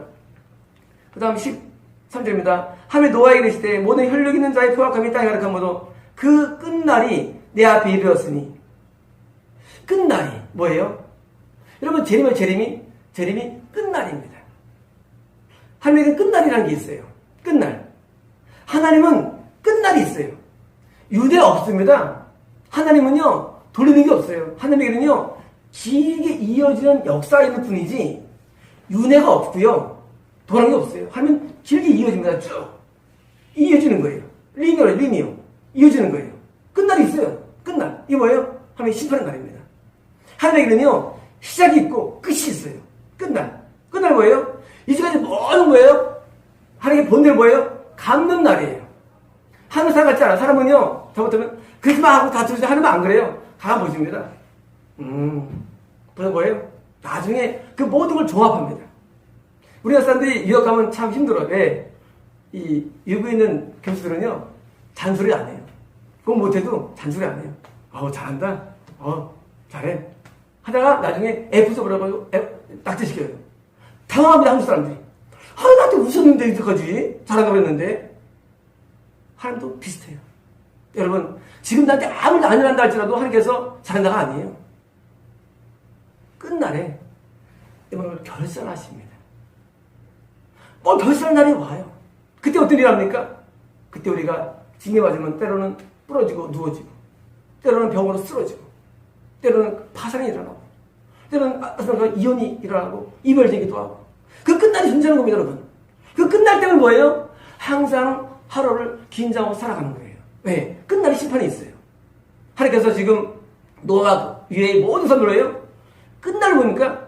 그 다음 13절입니다. 하며 노아에게 이르시되 모든 혈육 있는 자의 포악함이 땅에 가득하므로 그 끝날이 내 앞에 이르렀으니. 끝날이 뭐예요? 여러분 재림이 끝날입니다. 하나님에게 끝날이라는 게 있어요. 끝날. 하나님은 끝날이 있어요. 유대가 없습니다. 하나님은요 돌리는 게 없어요. 하나님에게는요 길게 이어지는 역사가 있는 뿐이지 윤회가 없고요. 돌아가는 게 없어요. 하나님은 길게 이어집니다. 쭉 이어지는 거예요. 리니어 이어지는 거예요. 끝날이 있어요. 끝날. 이게 뭐예요? 하나님의 심판의 날입니다. 하나님에게는요 시작이 있고 끝이 있어요. 끝날 뭐예요? 이제까지 모든 거예요? 하나님의 본대로 뭐예요? 갚는 날이에요. 하늘 사람 같지 않아. 사람은요 잘못하면 그렇게만 하고 다 들으지 하나님은 안 그래요. 다 보십니다. 그래서 뭐예요? 나중에 그 모든 걸 종합합니다. 우리나라 사람들이 유학 가면 참 힘들어요. 왜? 이 유부에 있는 교수들은요 잔소리 안 해요. 그건 못해도 잔소리 안 해요. 잘한다. 잘해. 하다가 나중에 F 써버려가지고 낙제시켜요. 당황합니다, 한국 사람들이. 나한테 웃었는데, 이때까지. 잘한다고 했는데. 하나님도 비슷해요. 여러분, 지금 나한테 아무리 안 일한다 할지라도 하나님께서 잘한다가 아니에요. 끝날에 여러분을 결산하십니다. 결산 날이 와요. 그때 어떤 일 합니까? 그때 우리가 징계 맞으면 때로는 부러지고 누워지고, 때로는 병으로 쓰러지고, 때로는 파산이 일어나고, 때로는 이혼이 일어나고, 이별되기도 하고. 그 끝날이 존재하는 겁니다, 여러분. 그 끝날 때는 뭐예요? 항상 하루를 긴장하고 살아가는 거예요. 왜? 끝날이 심판이 있어요. 하나님께서 지금 노아 위에 모든 사람들이에요. 끝날을 보니까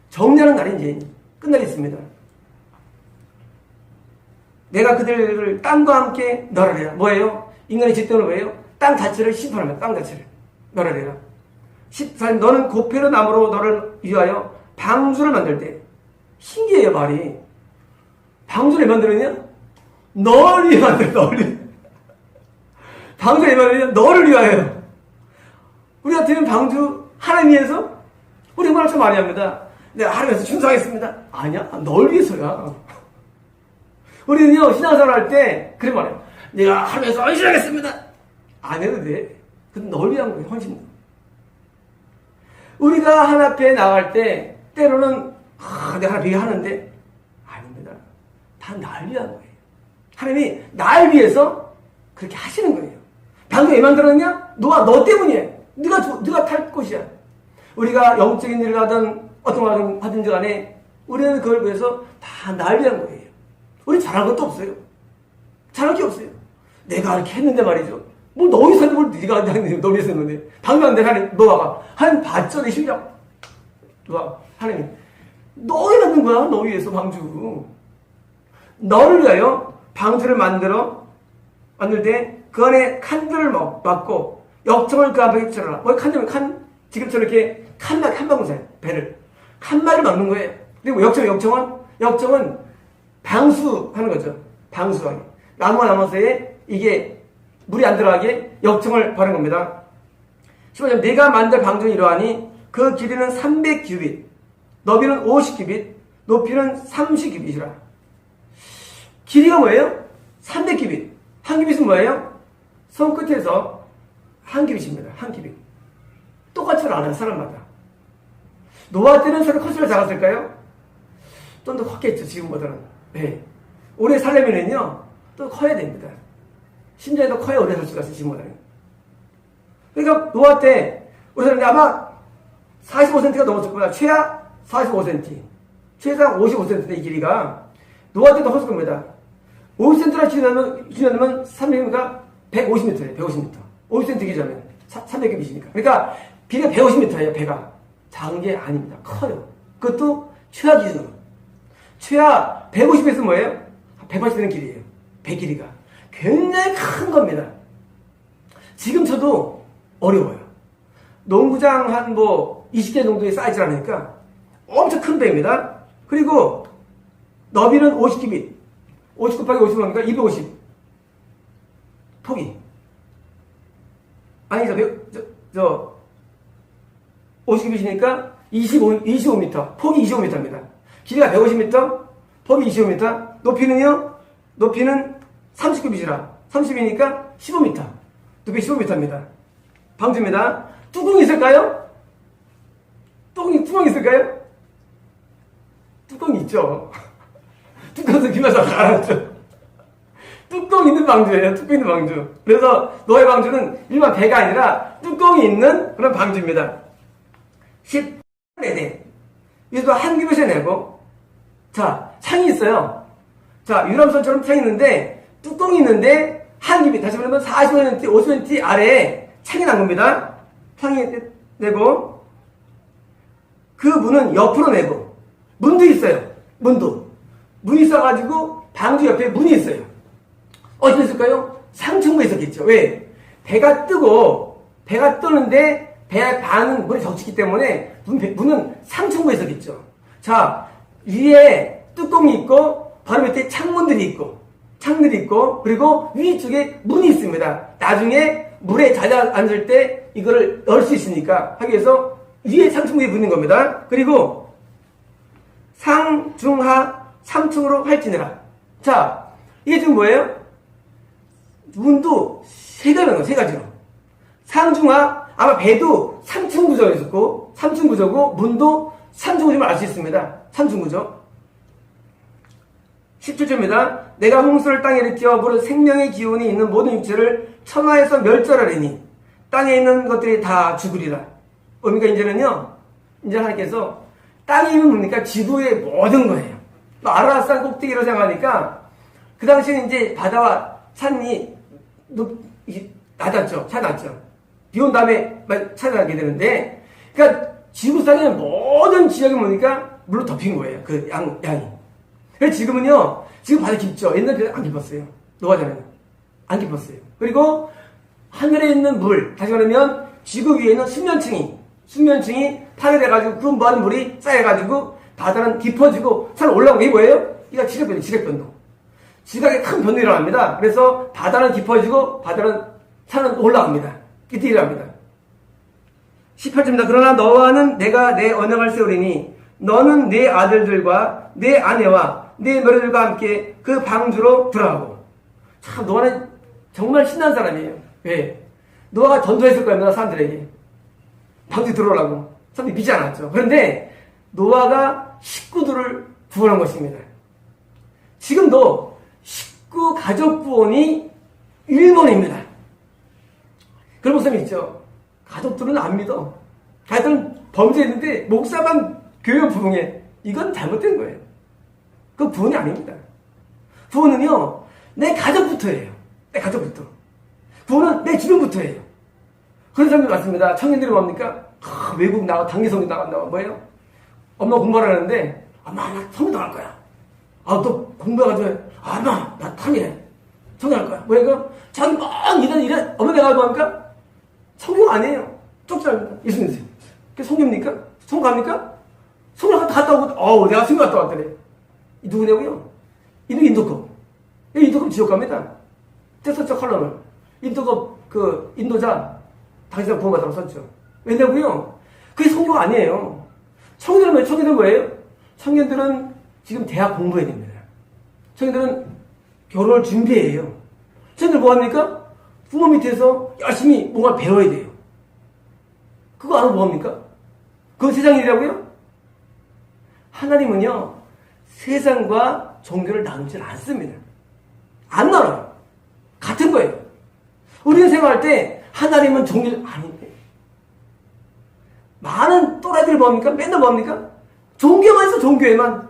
정리하는 날이 이제 끝날이 있습니다. 내가 그들을 땅과 함께 널으리라. 뭐예요? 인간의 질병은 뭐예요? 땅 자체를 심판합니다. 땅 자체를. 멸하리라. 14절, 너는 고페르 나무로 너를 위하여 방주를 만들 때. 신기해요, 말이. 방주를 왜 만들었냐? 너를 위해 만들어, 너를 위해. 방주를 왜 만들었냐? 너를 위하여. 우리 같으면 방주, 하나님 위해서? 우리 말을 참 많이 합니다. 내가 하나님에서 충성하겠습니다. 아니야, 널 위해서야. 우리는요, 신앙생활 할 때, 그래 말해요. 내가 하나님에서 헌신하겠습니다. 안 해도 돼. 그건 널 위한 거예요, 헌신. 우리가 하나님 앞에 나갈 때, 때로는, 내가 하나 비교하는데, 아닙니다. 다 날 위한 거예요. 하나님이 날 위해서 그렇게 하시는 거예요. 방금 왜 만들었냐? 너 때문이야. 네가 탈 곳이야. 우리가 영적인 일을 하든 어떤 걸 하든지 간에 우리는 그걸 위해서 다 날 위한 거예요. 우리 잘한 것도 없어요. 잘할 게 없어요. 내가 이렇게 했는데 말이죠. 뭐 너 위해서 뭘 네가 했는데 너 위해서 했는데 방금 안 돼. 하나님 너가 하나님 봤죠 내 실력. 누가 하나님 너희 만든 거야. 너 위해서 방주. 너를 위하여 방주를 만들 때 그 안에 칸들을 막고 역청을 그 앞에 쳐라. 뭐 칸 지금처럼 이렇게 한 방울 사요. 배를 칸말을 막는 거예요. 그리고 역청은 방수하는 거죠. 방수하기. 나무와 나무 사이에 이게 물이 안 들어가게 역청을 바른 겁니다. 15절, 내가 만들 방주는 이러하니 그 길이는 300규빗, 너비는 50규빗, 높이는 30규빗이라. 길이가 뭐예요? 300규빗. 한 규빗은 뭐예요? 손끝에서 한 규빗입니다. 한 규빗. 똑같이 안 해요, 사람마다. 노아 때는 서로 컸을까 작았을까요? 좀 더 컸겠죠, 지금보다는. 네. 오래 살려면은요, 또 커야 됩니다. 심지어 더 커야 오래 살 수가 있어요, 지금보다는. 그러니까 노아 때, 우리 사람이 아마 45cm가 넘었을 거야. 최하 45cm. 최상 55cm 이 길이가. 노아 때도 컸을 겁니다. 50cm나 지나면 300m가 150m예요, 150m. 50cm 기자면 300m이니까. 그러니까 비가 150m예요, 배가. 작은 게 아닙니다. 커요. 그것도 최하 기준으로. 최하 150에서 뭐예요? 180 되는 길이에요. 배 길이가. 굉장히 큰 겁니다. 지금 쳐도 어려워요. 농구장 한 20개 정도의 사이즈를 하니까 엄청 큰 배입니다. 그리고 너비는 50규빗. 50 곱하기 50이니까 250. 폭이. 아니, 50규빗이니까 25m. 폭이 25m입니다. 길이가 150m, 폭이 25m, 높이는 30규빗이라 30이니까 15m. 높이 15m입니다. 방주입니다. 뚜껑이 있을까요? 뚜껑이 있을까요? 뚜껑이 있죠. 뚜껑에서 김하사 알았죠. 뚜껑 있는 방주예요. 뚜껑 있는 방주. 그래서 노아의 방주는 일반 배가 아니라 뚜껑이 있는 그런 방주입니다. 10네. 이것도 한 규빗에 내고, 자, 창이 있어요. 자, 유람선처럼 창이 있는데, 뚜껑이 있는데, 한 규빗. 다시 말하면 40cm, 50cm 아래에 창이 난 겁니다. 창이 내고, 그 문은 옆으로 내고, 문도 있어요. 문이 있어가지고, 방주 옆에 문이 있어요. 어디 있을까요? 상층부에 있었겠죠. 왜? 배가 뜨는데, 배 반은 물에 적치기 때문에, 문은 상층부에 있었겠죠. 자, 위에 뚜껑이 있고, 바로 밑에 창들이 있고, 그리고 위쪽에 문이 있습니다. 나중에 물에 앉을 때 이거를 넣을 수 있으니까 하기 위해서 위에 상층부에 붙는 겁니다. 그리고 상중하 3층으로 할지니라. 자, 이게 지금 뭐예요? 문도 세 가지로. 상중하, 아마 배도 3층 구조가 있었고, 3층 구조고, 문도 3층 구조를 알 수 있습니다. 3층 구조. 17절입니다. 내가 홍수를 땅에 일으켜 물은 생명의 기운이 있는 모든 육체를 천하에서 멸절하리니 땅에 있는 것들이 다 죽으리라. 그러니까 이제 하나님께서 땅이 있는 뭡니까? 지구의 모든 거예요. 아라산 꼭대기로 생각하니까 그 당시에는 이제 바다와 산이 낮았죠. 비 온 다음에 차가게 되는데, 그러니까 지구상의 모든 지역이 뭡니까? 물로 덮인 거예요. 그 양이. 그래서 지금 바다 깊죠. 옛날에 안 깊었어요. 노아 전에는 안 깊었어요. 그리고 하늘에 있는 물, 다시 말하면 지구 위에 있는 수면층이 파괴돼가지고 그 많은 물이 쌓여가지고 바다는 깊어지고 산 올라오고. 이게 뭐예요? 이거 지력변동. 지각에 큰 변동이 일어납니다. 그래서 바다는 깊어지고 산은 올라갑니다. 이때 일어납니다. 18절입니다. 그러나 너와는 내가 내 언약을 세우리니 너는 네 아들들과 네 아내와 네 며느리들과 함께 그 방주로 들어가고. 참 노아는 정말 신난 사람이에요. 왜? 노아가 전도했을 겁니다. 사람들에게. 방주 들어오라고. 사람들이 믿지 않았죠. 그런데 노아가 식구들을 구원한 것입니다. 지금도 식구 가족 구원이 일본입니다. 그런 목사님 있죠. 가족들은 안 믿어. 가족들은 범죄했는데 목사만 교회 부흥해. 이건 잘못된 거예요. 그건 구원이 아닙니다. 구원은요, 내 가족부터예요. 내 가족부터. 구원은 내 주변부터예요. 그런 사람들 많습니다. 청년들이 뭡니까? 외국 단기 성교 나간다고. 뭐예요? 엄마 공부를 하는데, 엄마, 나 성교 나갈 거야. 또 공부해가지고, 엄마, 나 탐해. 성교할 거야. 뭐예요? 자기 막 이런, 엄마가 뭐 합니까? 성교 아니에요. 쪽지합니다. 예수님이세요. 그게 성교입니까? 성가합니까? 성교 갔다 오고, 내가 성교 갔다 왔더래. 이 누구냐고요? 인도급. 인도급 지옥 갑니다. 테스터 컬럼을. 인도급, 인도자, 당신은 구원받다고 썼죠. 왜냐고요? 그게 성교가 아니에요. 청년들은 뭐예요? 청년들은 지금 대학 공부해야 됩니다. 청년들은 결혼을 준비해야 해요. 청년들 뭐 합니까? 부모 밑에서 열심히 뭔가 배워야 돼요. 그거 알아 뭐 합니까? 그건 세상 일이라고요? 하나님은요, 세상과 종교를 나누지 않습니다. 안 나눠요. 같은 거예요. 우리는 생각할 때 하나님은 종교 아닌데. 많은 또라이들이 뭡니까? 맨날 뭡니까? 종교만 있어, 종교에만.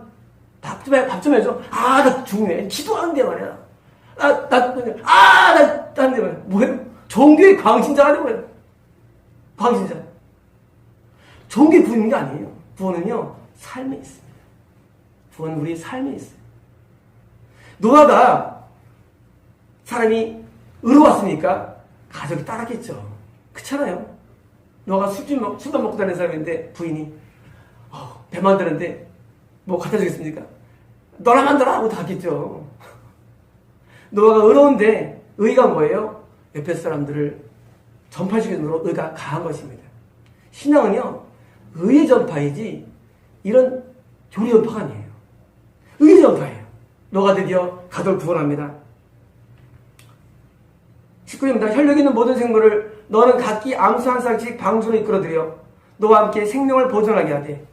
밥 좀 해줘. 나 중요해. 기도하는데 말이야. 하는데 말이야. 뭐예요? 종교의 광신자가 되버려요. 광신자. 종교의 구원인 게 아니에요. 구원은요, 삶에 있습니다. 구원은 우리의 삶에 있어요. 노아가 사람이 의로웠으니까 가족이 따랐겠죠. 그렇잖아요. 노아가 술만 먹고 다니는 사람인데 부인이 배 만드는데 뭐 갖다 주겠습니까? 너나 만들어 하고 다 갔겠죠. 노아가 의로운데 의가 뭐예요? 옆에 사람들을 전파시키는 의가 강한 것입니다. 신앙은요, 의의 전파이지 이런 교리 전파가 아니에요. 의의 전파예요. 노아가 드디어 가족을 구원합니다. 19절입니다. 혈육 있는 모든 생물을 너는 각기 암수 한 쌍씩 방주로 이끌어들여 너와 함께 생명을 보존하게 하되.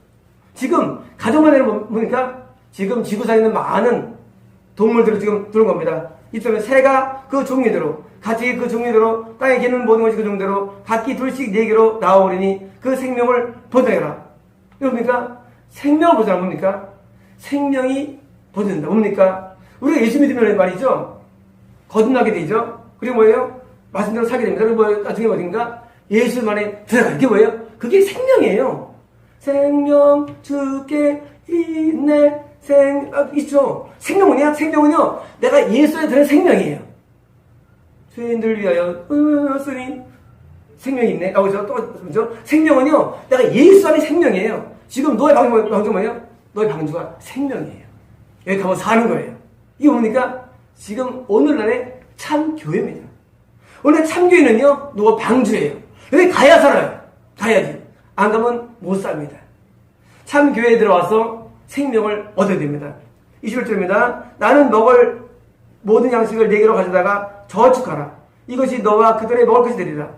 지금 가족만 해는 보니까 지금 지구상에 있는 많은 동물들을 지금 들은 겁니다. 이때문에 새가 그 종류대로 같이 그 종류대로 땅에 기는 모든 것이 그 종류대로 각기 둘씩 4개로 나오리니 그 생명을 보존해라. 그러니까 생명을 보존하면 뭡니까? 생명이 보존된다. 뭡니까? 우리가 예수 믿으면 말이죠. 거듭나게 되죠. 그리고 뭐예요? 말씀대로 살게 됩니다. 그리고 나중에 어딘가 예수만에 들어가. 이게 뭐예요? 그게 생명이에요. 생명 주께 있네. 있죠. 생명은요? 생명은요, 내가 예수 안에 들어간 생명이에요. 죄인들 위하여 쓰니 생명이 있네. 그죠? 생명은요, 내가 예수 안에 생명이에요. 지금 너의 방주 뭐예요? 너의 방주가 생명이에요. 여기 가면 사는 거예요. 이게 뭡니까? 지금 오늘날의 참 교회입니다. 원래 참 교회는요, 누가 방주예요. 여기 가야 살아요. 가야지. 안 가면 못 삽니다. 참 교회에 들어와서 생명을 얻어야 됩니다. 21절입니다. 나는 먹을 모든 양식을 4개로 가져다가 저축하라. 이것이 너와 그들의 먹을 것이 되리라.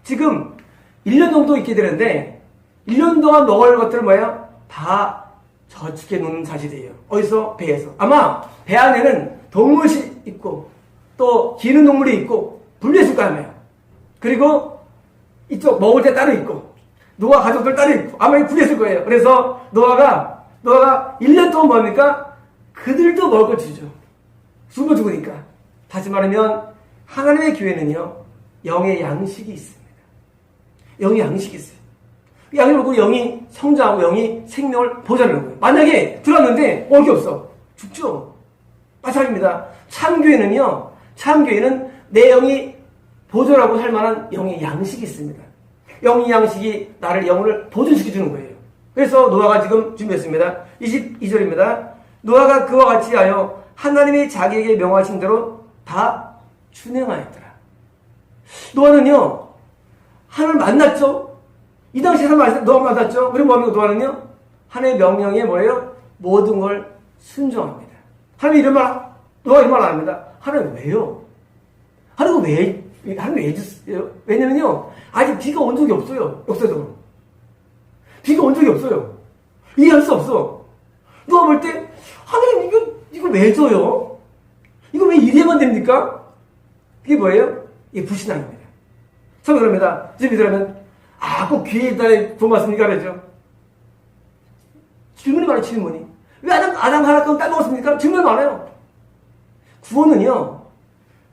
지금 1년 정도 있게 되는데 1년 동안 먹을 것들은 뭐예요? 다 저축해 놓는 사실이에요. 어디서? 배에서. 아마 배 안에는 동물이 있고 또 기는 동물이 있고 분리했을 거 아니에요. 그리고 이쪽 먹을 때 따로 있고 노아 가족들 따로 있고 아마 분리했을 거예요. 그래서 노아가 1년 동안 뭡니까? 그들도 먹을 걸 주죠. 굶어 죽으니까. 다시 말하면 하나님의 교회는요, 영의 양식이 있습니다. 영의 양식이 있어요. 양을 먹고 영이 성장하고 영이 생명을 보존하는 거예요. 만약에 들어왔는데 먹을 게 없어. 죽죠. 마찬가지입니다. 참교회는 내 영이 보존하고 살 만한 영의 양식이 있습니다. 영의 양식이 나를 영혼을 보존시켜주는 거예요. 그래서 노아가 지금 준비했습니다. 22절입니다. 노아가 그와 같이 하여 하나님이 자기에게 명하신 대로 다 준행하였더라. 노아는요, 하나님을 만났죠? 이 당시에 노아 만났죠? 그리고 뭐합니까? 노아는요, 하나님의 명령에 뭐예요? 모든 걸 순종합니다. 하나님 이런 말, 노아가 이런 말 안 합니다. 하나님 왜요? 하나님 왜 해주세요? 왜냐면요, 아직 비가 온 적이 없어요. 역사적으로. 비가 온 적이 없어요. 이해할 수 없어. 노아 볼 때, 하나님 이거 왜 줘요? 이거 왜 이래만 됩니까? 그게 뭐예요? 이게 불신앙입니다. 처음에 그럽니다. 지금 이러면, 꼭 귀에다 돈 맞습니까? 그러죠. 질문이 많아요, 질문이. 왜 아담 하나 따먹었습니까? 질문이 많아요. 구원은요,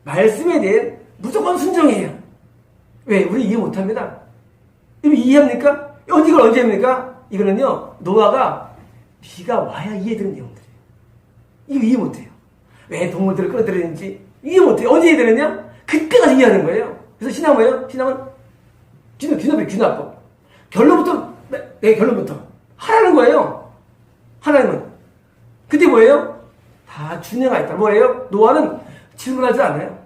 말씀에 대해 무조건 순종이에요. 왜? 우리 이해 못합니다. 이거 이해합니까? 이걸 언제 합니까? 이거는요, 노아가 비가 와야 이해되는 내용들이에요. 이거 이해 못해요. 왜 동물들을 끌어들이는지 이해 못해요. 언제 이해되느냐? 그때 가서 이해하는 거예요. 그래서 신앙은 뭐예요? 신앙은 귀납법. 결론부터, 결론부터. 하라는 거예요. 하나님은. 그때 뭐예요? 다 준행하였다. 뭐예요? 노아는 질문하지 않아요.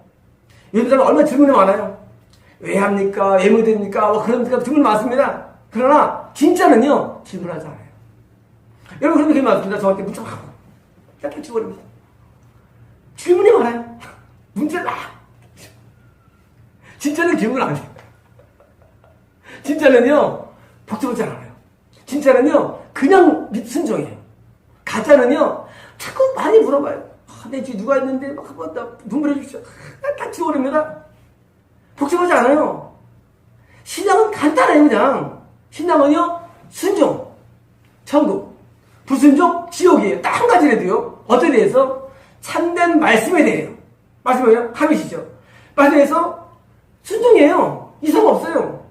요즘 사람 얼마나 질문이 많아요. 왜 합니까? 왜 못됩니까? 그런 질문 많습니다. 그러나 진짜는요, 질문하지 않아요. 여러분 그런 게 많습니다. 저한테 문자 막 딱 치워버립니다. 질문이 많아요. 문제를 막. 진짜는 질문 안 해요. 진짜는요, 복잡하지 않아요. 진짜는요, 그냥 순종이에요. 가짜는요, 자꾸 많이 물어봐요. 내 뒤에 누가 있는데, 눈물해 주십시오. 다 치워버립니다. 복잡하지 않아요. 신앙은 간단해요, 그냥. 신앙은요, 순종, 천국, 불순종, 지옥이에요. 딱 한 가지라도요. 어떻게 대해서? 참된 말씀에 대해요. 말씀이 뭐예요? 하나님이시죠. 말씀에 대해서 순종이에요. 이상 없어요.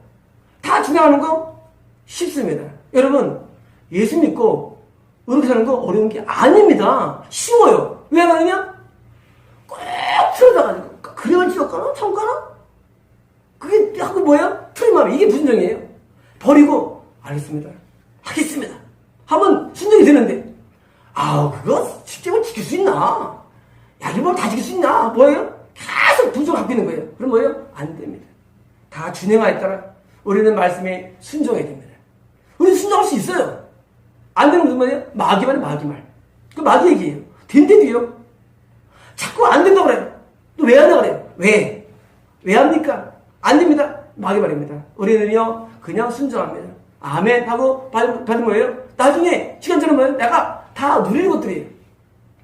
다 준행하는 거 쉽습니다. 여러분, 예수 믿고 이렇게 사는 거 어려운 게 아닙니다. 쉬워요. 왜 그러냐? 꼭 틀어져가지고. 그래만 지옥가나? 참가나? 그게 하고 뭐예요? 틀림하면 이게 무순종이에요. 버리고, 알겠습니다. 하겠습니다. 하면 순종이 되는데, 그거 실제로 지킬 수 있나? 이걸 다 지킬 수 있나? 뭐예요? 계속 부정 갖고 있는 거예요. 그럼 뭐예요? 안 됩니다. 다 준행하에 따라 우리는 말씀에 순종해야 됩니다. 우리는 순종할 수 있어요. 안 되는 건 뭐예요? 마귀말이에요, 마귀말. 그 마귀 얘기예요. 된대도요. 자꾸 안 된다고 그래요. 또 왜 한다고 그래요? 왜? 왜 합니까? 안 됩니다. 마귀말입니다. 우리는요, 그냥 순종합니다. 아멘 하고 받은 거예요. 나중에 시간처럼 뭐예요? 내가 다 누리는 것들이에요.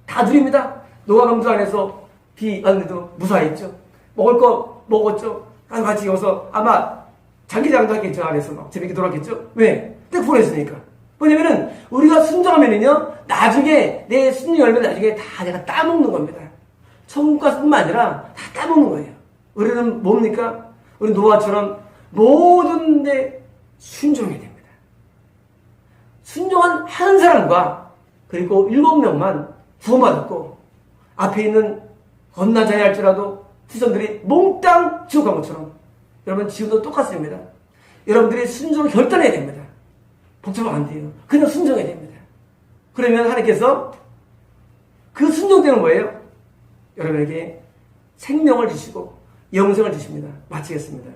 다 누립니다. 노아 감수 안에서 비 왔는데도 무사했죠. 먹을 거 먹었죠. 같이 여기서 아마 장기자랑도 하겠죠. 안에서 막 재밌게 놀았겠죠. 왜? 딱 보냈으니까. 왜냐면은 우리가 순종하면은요, 나중에 내 순종 열면 나중에 다 내가 따먹는 겁니다. 천국 가서뿐만 아니라 다 따먹는 거예요. 우리는 뭡니까? 우리 노아처럼 모든 데 순종해야 됩니다. 순종한 한 사람과 그리고 7명만 구원받았고, 앞에 있는 건너자야 할지라도 후손들이 몽땅 지옥 간 것처럼 여러분 지금도 똑같습니다. 여러분들이 순종을 결단해야 됩니다. 복잡하면 안 돼요. 그냥 순종해야 됩니다. 그러면 하나님께서 그 순종 때는 뭐예요? 여러분에게 생명을 주시고 영생을 주십니다. 마치겠습니다.